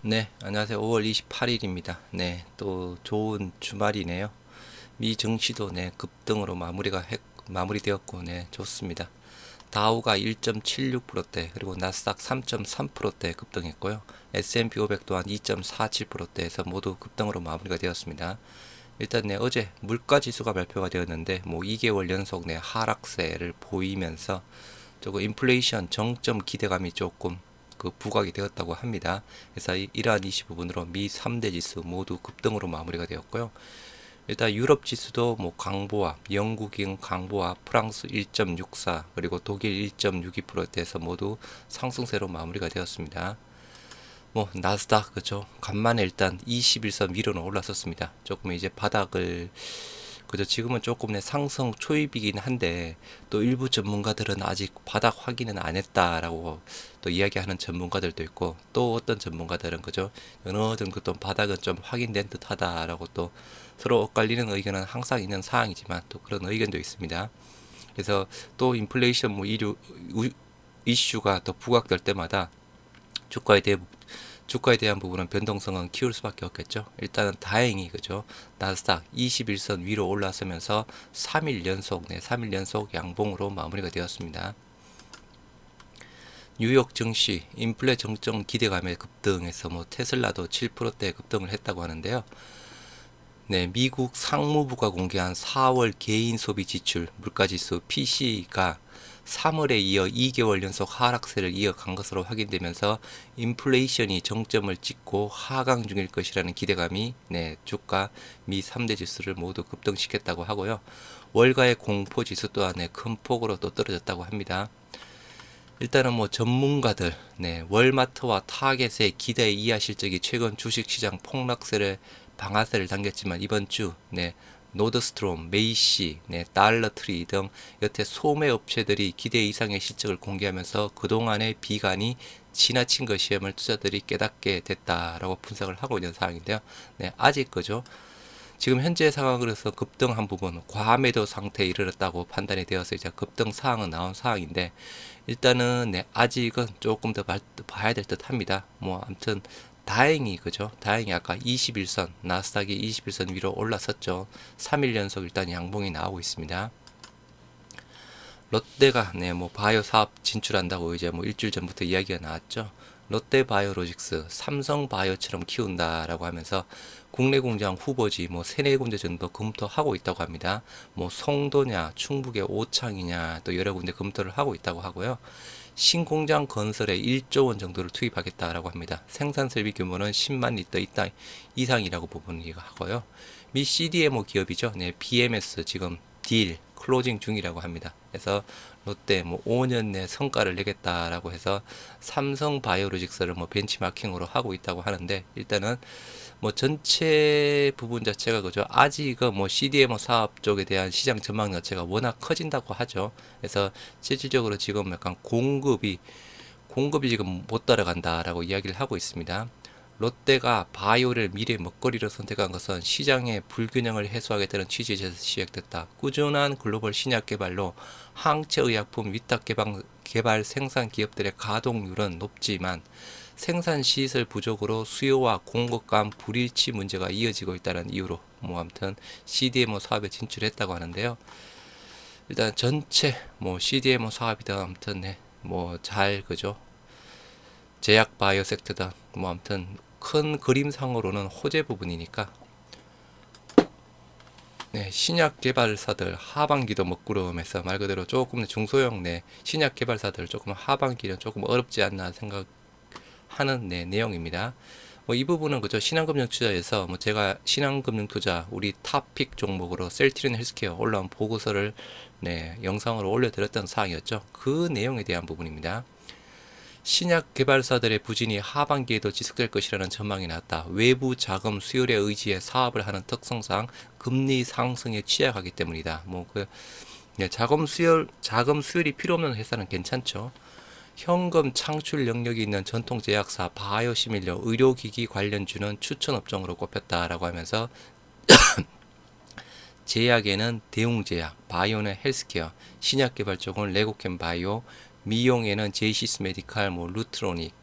네, 안녕하세요. 5월 28일입니다. 네, 또 좋은 주말이네요. 미 증시도 네, 급등으로 마무리되었고, 네, 좋습니다. 다우가 1.76%대, 그리고 나스닥 3.3%대 급등했고요. S&P 500 또한 2.47%대에서 모두 급등으로 마무리가 되었습니다. 일단 네, 어제 물가 지수가 발표가 되었는데, 뭐 2개월 연속 네, 하락세를 보이면서 조금 인플레이션 정점 기대감이 조금 부각이 되었다고 합니다. 그래서 이러한 이슈 부분으로 미 3대 지수 모두 급등으로 마무리가 되었고요. 일단 유럽 지수도 뭐 강보합, 영국인 강보합, 프랑스 1.64 그리고 독일 1.62%대에서 모두 상승세로 마무리가 되었습니다. 뭐 나스닥 그죠? 간만에 일단 21선 위로는 올랐었습니다. 조금 이제 바닥을 그죠. 지금은 조금 내 상승 초입이긴 한데 또 일부 전문가들은 아직 바닥 확인은 안 했다라고 또 이야기하는 전문가들도 있고 또 어떤 전문가들은 그죠. 어느 정도 또 바닥은 좀 확인된 듯하다라고 또 서로 엇갈리는 의견은 항상 있는 사항이지만 또 그런 의견도 있습니다. 그래서 또 인플레이션 뭐 이슈가 더 부각될 때마다 주가에 대해 주가에 대한 부분은 변동성은 키울 수밖에 없겠죠. 일단은 다행히 그죠. 나스닥 21선 위로 올라서면서 3일 연속 3일 연속 양봉으로 마무리가 되었습니다. 뉴욕 증시 인플레 정점 기대감에 급등해서 뭐 테슬라도 7%대 급등을 했다고 하는데요. 네, 미국 상무부가 공개한 4월 개인 소비 지출 물가지수 PC가 3월에 이어 2개월 연속 하락세를 이어간 것으로 확인되면서 인플레이션이 정점을 찍고 하강 중일 것이라는 기대감이 네, 주가 미 3대 지수를 모두 급등시켰다고 하고요. 월가의 공포 지수 또한 네, 큰 폭으로 또 떨어졌다고 합니다. 일단은 뭐 전문가들, 네, 월마트와 타겟의 기대 이하 실적이 최근 주식시장 폭락세를 방아쇠를 당겼지만 이번 주, 네, 노드스트롬, 메이시, 네, 달러트리 등 여태 소매 업체들이 기대 이상의 실적을 공개하면서 그동안의 비관이 지나친 것이음을 투자들이 깨닫게 됐다라고 분석을 하고 있는 상황인데요. 네, 아직 그죠? 지금 현재 상황으로서 급등한 부분 과매도 상태에 이르렀다고 판단이 되어서 이제 급등 사항은 나온 사항인데 일단은 네, 아직은 조금 더 봐야 될 듯합니다. 뭐 아무튼 다행히 그죠? 다행히 아까 21선 나스닥이 21선 위로 올라섰죠. 3일 연속 일단 양봉이 나오고 있습니다. 롯데가 네, 뭐 바이오 사업 진출한다고 이제 뭐 일주일 전부터 이야기가 나왔죠. 롯데바이오로직스, 삼성바이오처럼 키운다라고 하면서 국내 공장 후보지 뭐 세네 군데 정도 검토하고 있다고 합니다. 뭐 송도냐, 충북의 오창이냐 또 여러 군데 검토를 하고 있다고 하고요. 신공장 건설에 1조 원 정도를 투입하겠다라고 합니다. 생산 설비 규모는 10만 리터 이상이라고 보분이 하고요. 미 CDMO 기업이죠. 네, BMS 지금 딜 클로징 중이라고 합니다. 그래서 롯데 뭐 5년 내 성과를 내겠다라고 해서 삼성 바이오로직스를 뭐 벤치마킹으로 하고 있다고 하는데 일단은 뭐 전체 부분 자체가 그죠. 아직은 뭐 CDMO 사업 쪽에 대한 시장 전망 자체가 워낙 커진다고 하죠. 그래서 실질적으로 지금 약간 공급이 지금 못 따라간다라고 이야기를 하고 있습니다. 롯데가 바이오를 미래 먹거리로 선택한 것은 시장의 불균형을 해소하겠다는 취지에서 시작됐다. 꾸준한 글로벌 신약 개발로 항체의약품 위탁 개발 생산 기업들의 가동률은 높지만 생산 시설 부족으로 수요와 공급 간 불일치 문제가 이어지고 있다는 이유로 뭐 아무튼 CDMO 사업에 진출했다고 하는데요. 일단 전체 뭐 CDMO 사업이다 아무튼 네, 뭐잘 그죠. 제약 바이오 섹터다 뭐 아무튼 큰 그림상으로는 호재 부분이니까 네, 신약 개발사들 하반기도 먹구름해서 말 그대로 조금 중소형 내 신약 개발사들 조금 하반기는 조금 어렵지 않나 생각하는 네, 내용입니다. 뭐 이 부분은 그죠. 신한금융투자에서 뭐 제가 신한금융투자 우리 탑픽 종목으로 셀트리온 헬스케어 올라온 보고서를 네, 영상으로 올려드렸던 사항이었죠. 그 내용에 대한 부분입니다. 신약 개발사들의 부진이 하반기에도 지속될 것이라는 전망이 나왔다. 외부 자금 수요에 의지해 사업을 하는 특성상 금리 상승에 취약하기 때문이다. 자금 수혈이 필요 없는 회사는 괜찮죠. 현금 창출 능력이 있는 전통 제약사 바이오시밀러 의료기기 관련주는 추천 업종으로 꼽혔다라고 하면서 제약에는 대웅제약, 바이오는 헬스케어, 신약 개발 쪽은 레고캠 바이오, 미용에는 제이시스 메디칼, 뭐 루트로닉,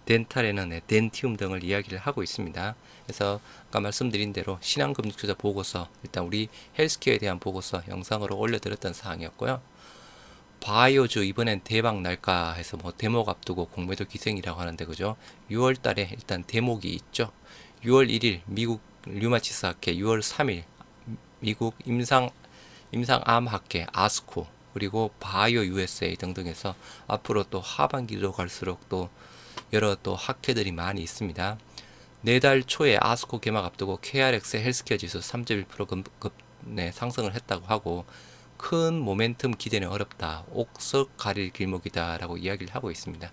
덴탈에는 덴티움 등을 이야기를 하고 있습니다. 그래서 아까 말씀드린 대로 신한금융투자 보고서, 일단 우리 헬스케어에 대한 보고서 영상으로 올려드렸던 사항이었고요. 바이오주 이번엔 대박 날까 해서 뭐 대목 앞두고 공매도 기생이라고 하는데, 그죠? 6월 달에 일단 대목이 있죠. 6월 1일 미국 류마티스 학회, 6월 3일 미국 임상암 학회 아스코, 그리고 바이오 USA 등등해서 앞으로 또 하반기로 갈수록 또 여러 또 학회들이 많이 있습니다. 내달 초에 아스코 개막 앞두고 KRX 헬스케어 지수 3.1% 상승을 했다고 하고, 큰 모멘텀 기대는 어렵다, 옥석 가릴 길목이다 라고 이야기를 하고 있습니다.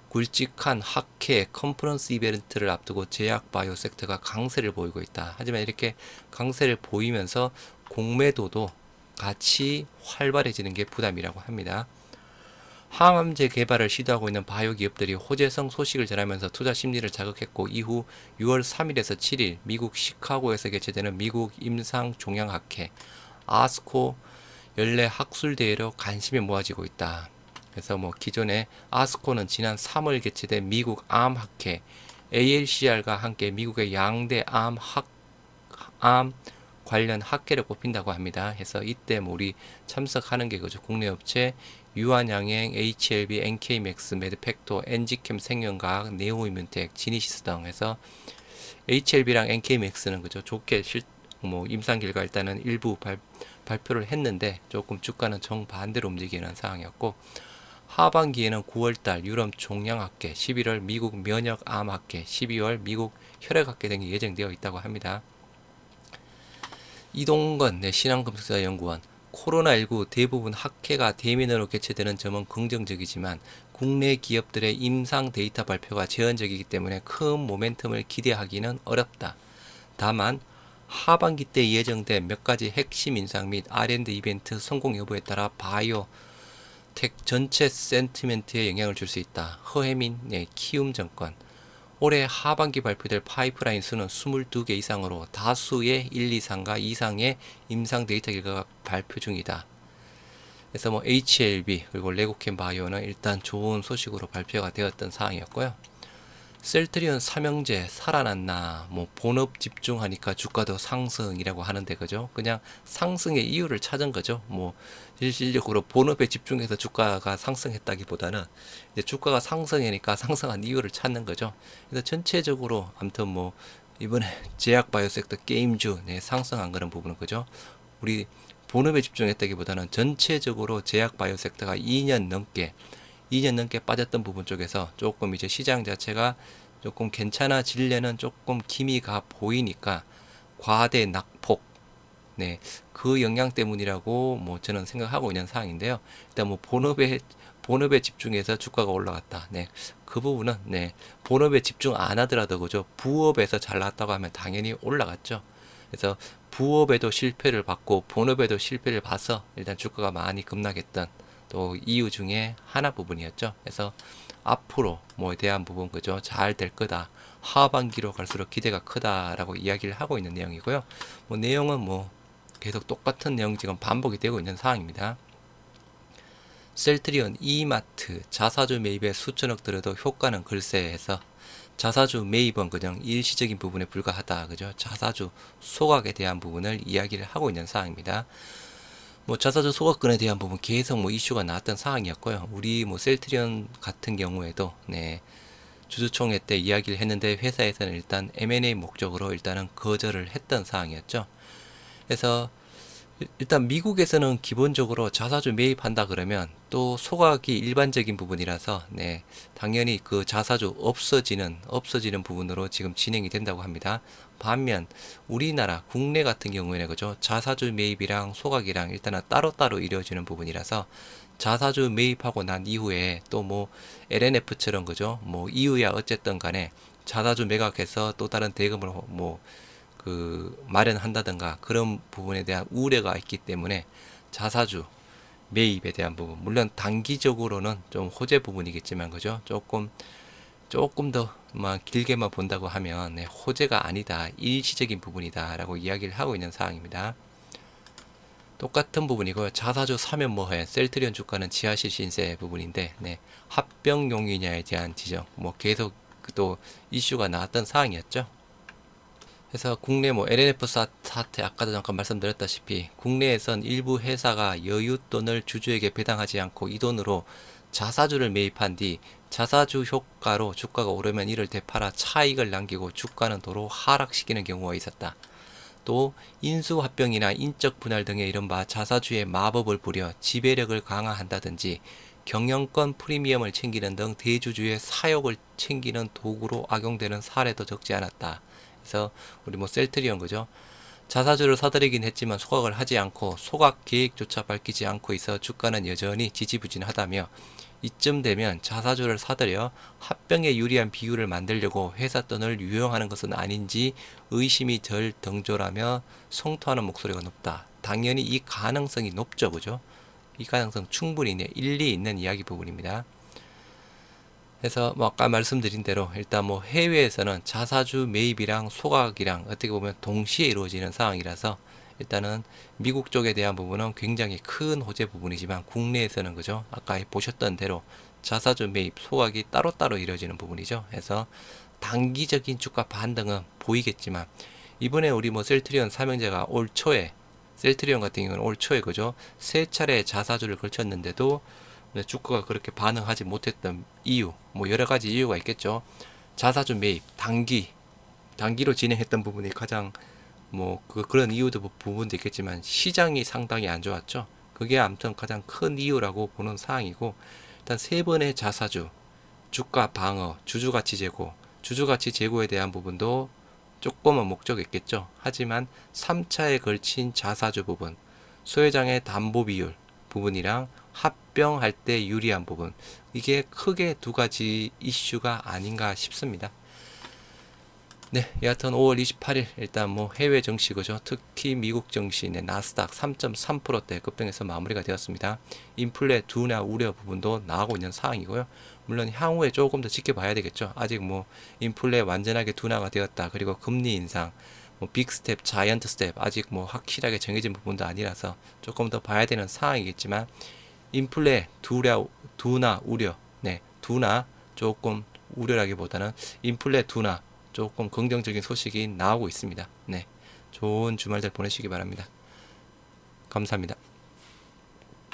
굵직한 학회 컨퍼런스 이벤트를 앞두고 제약 바이오 섹터가 강세를 보이고 있다. 하지만 이렇게 강세를 보이면서 공매도도 같이 활발해지는 게 부담이라고 합니다. 항암제 개발을 시도하고 있는 바이오 기업들이 호재성 소식을 전하면서 투자 심리를 자극했고, 이후 6월 3일에서 7일 미국 시카고에서 개최되는 미국 임상종양학회 아스코 연례 학술대회로 관심이 모아지고 있다. 그래서 뭐 기존에 아스코는 지난 3월 개최된 미국 암학회 ALCR과 함께 미국의 양대 암 관련 학회를 꼽힌다고 합니다. 해서 이때 뭐 우리 참석하는 게 그죠. 국내 업체 유한양행, HLB, NK맥스, 매드팩토, 엔지캠 생명과학, 네오이뮨텍, 지니시스 등 해서 HLB랑 NK맥스는 그죠. 좋게 뭐 임상 결과 일단은 일부 발표를 했는데 조금 주가는 정반대로 움직이는 상황이었고, 하반기에는 9월달 유럽 종양학회, 11월 미국 면역암학회, 12월 미국 혈액학회 등이 예정되어 있다고 합니다. 이동건 신한금융투자연구원, 코로나19 대부분 학회가 대면으로 개최되는 점은 긍정적이지만 국내 기업들의 임상 데이터 발표가 제한적이기 때문에 큰 모멘텀을 기대하기는 어렵다. 다만 하반기 때 예정된 몇 가지 핵심 인상 및 R&D 이벤트 성공 여부에 따라 바이오 텍 전체 센티멘트에 영향을 줄 수 있다. 허혜민, 키움증권, 올해 하반기 발표될 파이프라인 수는 22개 이상으로 다수의 1, 2, 3가 이상의 임상 데이터 결과가 발표 중이다. 그래서 뭐 HLB 그리고 레고캠 바이오는 일단 좋은 소식으로 발표가 되었던 사항이었고요. 셀트리온 삼형제 살아났나, 뭐 본업 집중하니까 주가도 상승이라고 하는데, 그죠? 그냥 상승의 이유를 찾은 거죠. 뭐 실질적으로 본업에 집중해서 주가가 상승했다기보다는 이제 주가가 상승하니까 상승한 이유를 찾는 거죠. 그래서 전체적으로 아무튼 뭐 이번에 제약 바이오 섹터 게임주 상승한 그런 부분은, 그죠? 우리 본업에 집중했다기보다는 전체적으로 제약 바이오 섹터가 2년 넘게 빠졌던 부분 쪽에서 조금 이제 시장 자체가 조금 괜찮아지려는 조금 기미가 보이니까 과대 낙폭, 그 영향 때문이라고 뭐 저는 생각하고 있는 상황인데요. 일단 뭐 본업에 집중해서 주가가 올라갔다. 그 부분은 본업에 집중 안 하더라도 그죠. 부업에서 잘 나왔다고 하면 당연히 올라갔죠. 그래서 부업에도 실패를 받고 본업에도 실패를 봐서 일단 주가가 많이 급락했던 또 이유 중에 하나 부분이었죠. 그래서 앞으로 뭐에 대한 부분 그죠, 잘 될 거다, 하반기로 갈수록 기대가 크다라고 이야기를 하고 있는 내용이고요. 뭐 내용은 뭐 계속 똑같은 내용 지금 반복이 되고 있는 상황입니다. 셀트리온, 이마트 자사주 매입에 수천억 들여도 효과는 글쎄 해서 자사주 매입은 그냥 일시적인 부분에 불과하다, 그죠? 자사주 소각에 대한 부분을 이야기를 하고 있는 상황입니다. 뭐 자사주 소각권에 대한 부분 계속 뭐 이슈가 나왔던 상황이었고요. 우리 뭐 셀트리온 같은 경우에도 주주총회 때 이야기를 했는데 회사에서는 일단 M&A 목적으로 일단은 거절을 했던 상황이었죠. 그래서 일단 미국에서는 기본적으로 자사주 매입한다 그러면 또 소각이 일반적인 부분이라서 당연히 그 자사주 없어지는 부분으로 지금 진행이 된다고 합니다. 반면 우리나라 국내 같은 경우에는 그죠, 자사주 매입이랑 소각이랑 일단은 따로따로 이루어지는 부분이라서 자사주 매입하고 난 이후에 또 뭐 LNF처럼 그죠, 뭐 이유야 어쨌든 간에 자사주 매각해서 또 다른 대금을 뭐 마련한다든가 그런 부분에 대한 우려가 있기 때문에 자사주 매입에 대한 부분, 물론 단기적으로는 좀 호재 부분이겠지만 그죠, 조금 더 길게만 본다고 하면 호재가 아니다, 일시적인 부분이다 라고 이야기를 하고 있는 상황입니다. 똑같은 부분이고요. 자사주 사면 뭐해? 셀트리온 주가는 지하실 신세 부분인데, 네, 합병용이냐에 대한 지적, 뭐 계속 또 이슈가 나왔던 사항이었죠. 그래서 국내 뭐 LNF 사태 아까도 잠깐 말씀드렸다시피 국내에선 일부 회사가 여윳돈을 주주에게 배당하지 않고 이 돈으로 자사주를 매입한 뒤 자사주 효과로 주가가 오르면 이를 되팔아 차익을 남기고 주가는 도로 하락시키는 경우가 있었다. 또 인수합병이나 인적 분할 등의 이른바 자사주의 마법을 부려 지배력을 강화한다든지 경영권 프리미엄을 챙기는 등 대주주의 사욕을 챙기는 도구로 악용되는 사례도 적지 않았다. 그래서 우리 뭐 셀트리온 그죠? 자사주를 사들이긴 했지만 소각을 하지 않고 소각 계획조차 밝히지 않고 있어 주가는 여전히 지지부진하다며 이쯤 되면 자사주를 사들여 합병에 유리한 비율을 만들려고 회사 돈을 유용하는 것은 아닌지 의심이 덜 덩조라며 성토하는 목소리가 높다. 당연히 이 가능성이 높죠, 그죠? 이 가능성 충분히 일리 있는 이야기 부분입니다. 그래서 뭐 아까 말씀드린 대로 일단 뭐 해외에서는 자사주 매입이랑 소각이랑 어떻게 보면 동시에 이루어지는 상황이라서 일단은 미국 쪽에 대한 부분은 굉장히 큰 호재 부분이지만 국내에서는 그죠? 아까 보셨던 대로 자사주 매입, 소각이 따로따로 이루어지는 부분이죠. 그래서 단기적인 주가 반등은 보이겠지만 이번에 우리 뭐 셀트리온 삼형제가 올 초에 셀트리온 같은 경우는 올 초에 그죠? 세 차례 자사주를 걸쳤는데도 주가가 그렇게 반응하지 못했던 이유, 뭐 여러 가지 이유가 있겠죠. 자사주 매입, 단기로 진행했던 부분이 가장 뭐 그런 이유도 부분도 있겠지만 시장이 상당히 안 좋았죠. 그게 아무튼 가장 큰 이유라고 보는 사항이고 일단 세 번의 자사주, 주가 방어, 주주가치 제고, 주주가치 제고에 대한 부분도 조금은 목적이 있겠죠. 하지만 3차에 걸친 자사주 부분, 소유장의 담보 비율 부분이랑 합병할 때 유리한 부분, 이게 크게 두 가지 이슈가 아닌가 싶습니다. 네, 여하튼 5월 28일 일단 뭐 해외 증시 그죠? 특히 미국 증시의 나스닥 3.3%대 급등해서 마무리가 되었습니다. 인플레 둔화 우려 부분도 나오고 있는 상황이고요. 물론 향후에 조금 더 지켜봐야 되겠죠. 아직 뭐 인플레 완전하게 둔화가 되었다. 그리고 금리 인상, 뭐 빅스텝, 자이언트 스텝 아직 뭐 확실하게 정해진 부분도 아니라서 조금 더 봐야 되는 상황이겠지만 인플레 둔화 우려, 네, 둔화 조금 우려라기보다는 인플레 둔화 조금 긍정적인 소식이 나오고 있습니다. 네, 좋은 주말들 보내시기 바랍니다. 감사합니다.